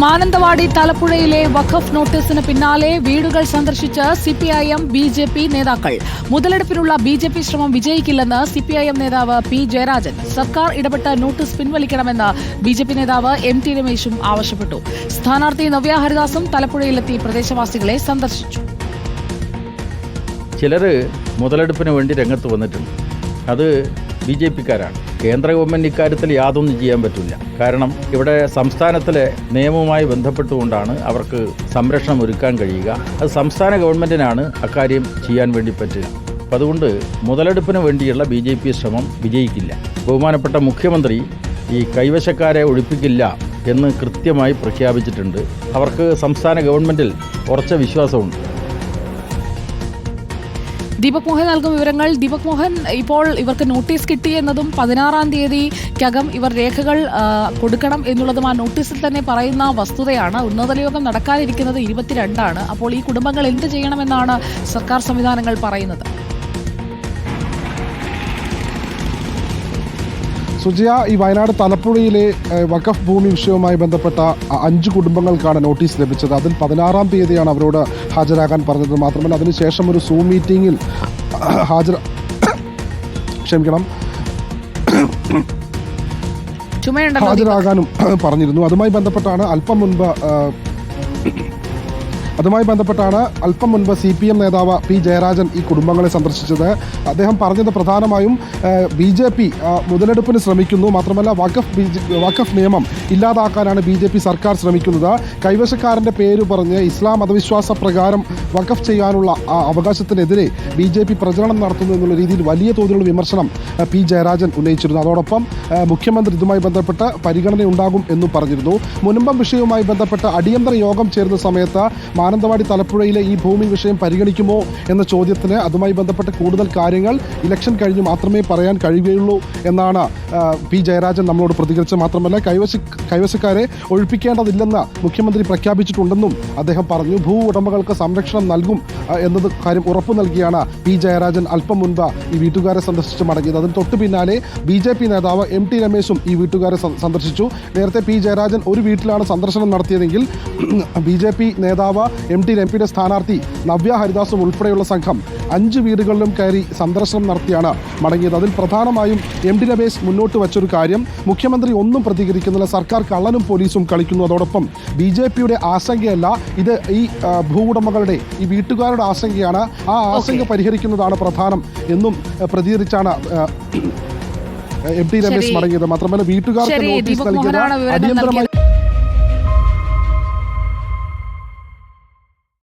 മാനന്തവാടി തലപ്പുഴയിലെ വഖഫ് നോട്ടീസിന് പിന്നാലെ വീടുകൾ സന്ദർശിച്ച് സിപിഐഎം ബിജെപി നേതാക്കൾ. മുതലെടുപ്പിനുള്ള ബിജെപി ശ്രമം വിജയിക്കില്ലെന്ന് സിപിഐഎം നേതാവ് പി ജയരാജൻ. സർക്കാർ ഇടപെട്ട് നോട്ടീസ് പിൻവലിക്കണമെന്ന് ബിജെപി നേതാവ് എം ടി രമേശും ആവശ്യപ്പെട്ടു. സ്ഥാനാർത്ഥി നവ്യ ഹരിദാസും തലപ്പുഴയിലെത്തി പ്രദേശവാസികളെ സന്ദർശിച്ചു. ചിലർ മുതലെടുപ്പിന് വേണ്ടി രംഗത്ത് വന്നിട്ടുണ്ട്. അത് ബി ജെ പിക്കാരാണ്. കേന്ദ്ര ഗവൺമെൻറ് ഇക്കാര്യത്തിൽ യാതൊന്നും ചെയ്യാൻ പറ്റില്ല. കാരണം ഇവിടെ സംസ്ഥാനത്തിലെ നിയമവുമായി ബന്ധപ്പെട്ടുകൊണ്ടാണ് അവർക്ക് സംരക്ഷണം ഒരുക്കാൻ കഴിയുക. അത് സംസ്ഥാന ഗവൺമെൻറ്റിനാണ് അക്കാര്യം ചെയ്യാൻ വേണ്ടി പറ്റുക. അപ്പം അതുകൊണ്ട് മുതലെടുപ്പിന് വേണ്ടിയുള്ള ബി ജെ പി ശ്രമം വിജയിക്കില്ല. ബഹുമാനപ്പെട്ട മുഖ്യമന്ത്രി ഈ കൈവശക്കാരെ ഒഴിപ്പിക്കില്ല എന്ന് കൃത്യമായി പ്രഖ്യാപിച്ചിട്ടുണ്ട്. അവർക്ക് സംസ്ഥാന ഗവൺമെൻറ്റിൽ ഉറച്ച വിശ്വാസമുണ്ട്. ദീപക് മോഹൻ നൽകും വിവരങ്ങൾ. ദീപക് മോഹൻ, ഇപ്പോൾ ഇവർക്ക് നോട്ടീസ് കിട്ടി എന്നതും 16-ാം തീയതിക്കകം ഇവർ രേഖകൾ കൊടുക്കണം എന്നുള്ളതും ആ നോട്ടീസിൽ തന്നെ പറയുന്ന വസ്തുതയാണ്. ഉന്നതതല യോഗം നടക്കാനിരിക്കുന്നത് 22-ആണ്. അപ്പോൾ ഈ കുടുംബങ്ങൾ എന്ത് ചെയ്യണമെന്നാണ് സർക്കാർ സംവിധാനങ്ങൾ പറയുന്നത്? സുജയ, ഈ വയനാട് തലപ്പുഴയിലെ വഖഫ് ഭൂമി വിഷയവുമായി ബന്ധപ്പെട്ട 5 കുടുംബങ്ങൾക്കാണ് നോട്ടീസ് ലഭിച്ചത്. അതിൽ 16-ാം തീയതിയാണ് അവരോട് ഹാജരാകാൻ പറഞ്ഞത്. മാത്രമല്ല അതിനുശേഷം ഒരു സൂം മീറ്റിംഗിൽ ഹാജരാകാനും പറഞ്ഞിരുന്നു. അതുമായി ബന്ധപ്പെട്ടാണ് അല്പം മുൻപ് CPM നേതാവ് പി ജയരാജൻ ഈ കുടുംബങ്ങളെ സന്ദർശിച്ചത്. അദ്ദേഹം പറഞ്ഞത് പ്രധാനമായും BJP മുതലെടുപ്പിന് ശ്രമിക്കുന്നു. മാത്രമല്ല വഖഫ് നിയമം ഇല്ലാതാക്കാനാണ് BJP സർക്കാർ ശ്രമിക്കുന്നത്. കൈവശക്കാരൻ്റെ പേര് പറഞ്ഞ് ഇസ്ലാം മതവിശ്വാസ പ്രകാരം വഖഫ് ചെയ്യാനുള്ള അവകാശത്തിനെതിരെ BJP പ്രചരണം നടത്തുന്നു എന്നുള്ള രീതിയിൽ വലിയ തോതിലുള്ള വിമർശനം പി ജയരാജൻ ഉന്നയിച്ചിരുന്നു. അതോടൊപ്പം മുഖ്യമന്ത്രി ഇതുമായി ബന്ധപ്പെട്ട് പരിഗണനയുണ്ടാകും എന്നും പറഞ്ഞിരുന്നു. മുനമ്പം വിഷയവുമായി ബന്ധപ്പെട്ട് അടിയന്തര യോഗം ചേരുന്ന സമയത്ത് മാനന്തവാടി തലപ്പുഴയിലെ ഈ ഭൂമി വിഷയം പരിഗണിക്കുമോ എന്ന ചോദ്യത്തിന് അതുമായി ബന്ധപ്പെട്ട കൂടുതൽ കാര്യങ്ങൾ ഇലക്ഷൻ കഴിഞ്ഞ് മാത്രമേ പറയാൻ കഴിയുകയുള്ളൂ എന്നാണ് പി ജയരാജൻ നമ്മളോട് പ്രതികരിച്ചത്. മാത്രമല്ല കൈവശക്കാരെ ഒഴിപ്പിക്കേണ്ടതില്ലെന്ന് മുഖ്യമന്ത്രി പ്രഖ്യാപിച്ചിട്ടുണ്ടെന്നും അദ്ദേഹം പറഞ്ഞു. ഭൂ ഉടമകൾക്ക് സംരക്ഷണം നൽകും എന്നത് കാര്യം ഉറപ്പു നൽകിയാണ് പി ജയരാജൻ അല്പം മുൻപ് ഈ വീട്ടുകാരെ സന്ദർശിച്ച് മടങ്ങിയത്. അതിന് തൊട്ടു പിന്നാലെ BJP നേതാവ് എം ടി രമേശും ഈ വീട്ടുകാരെ സന്ദർശിച്ചു. നേരത്തെ പി ജയരാജൻ ഒരു വീട്ടിലാണ് സന്ദർശനം നടത്തിയതെങ്കിൽ BJP നേതാവ് എം ടി രമേശിന്റെ സ്ഥാനാർത്ഥി നവ്യ ഹരിദാസും ഉൾപ്പെടെയുള്ള സംഘം 5 വീടുകളിലും കയറി സന്ദർശനം നടത്തിയാണ് മടങ്ങിയത്. അതിൽ പ്രധാനമായും എം ടി രമേശ് മുന്നോട്ട് വച്ചൊരു കാര്യം, മുഖ്യമന്ത്രി ഒന്നും പ്രതികരിക്കുന്നില്ല, സർക്കാർ കള്ളനും പോലീസും കളിക്കുന്നു. അതോടൊപ്പം BJPയുടെ ആശങ്കയല്ല ഇത്, ഈ ഭൂവുടമകളുടെ ഈ വീട്ടുകാരുടെ ആശങ്കയാണ്. ആ ആശങ്ക പരിഹരിക്കുന്നതാണ് പ്രധാനം എന്നും പ്രതികരിച്ചാണ് എം ടി രമേശ് മടങ്ങിയത്. മാത്രമല്ല വീട്ടുകാർക്ക് നോട്ടീസ് നൽകിയത് അടിയന്തരമായി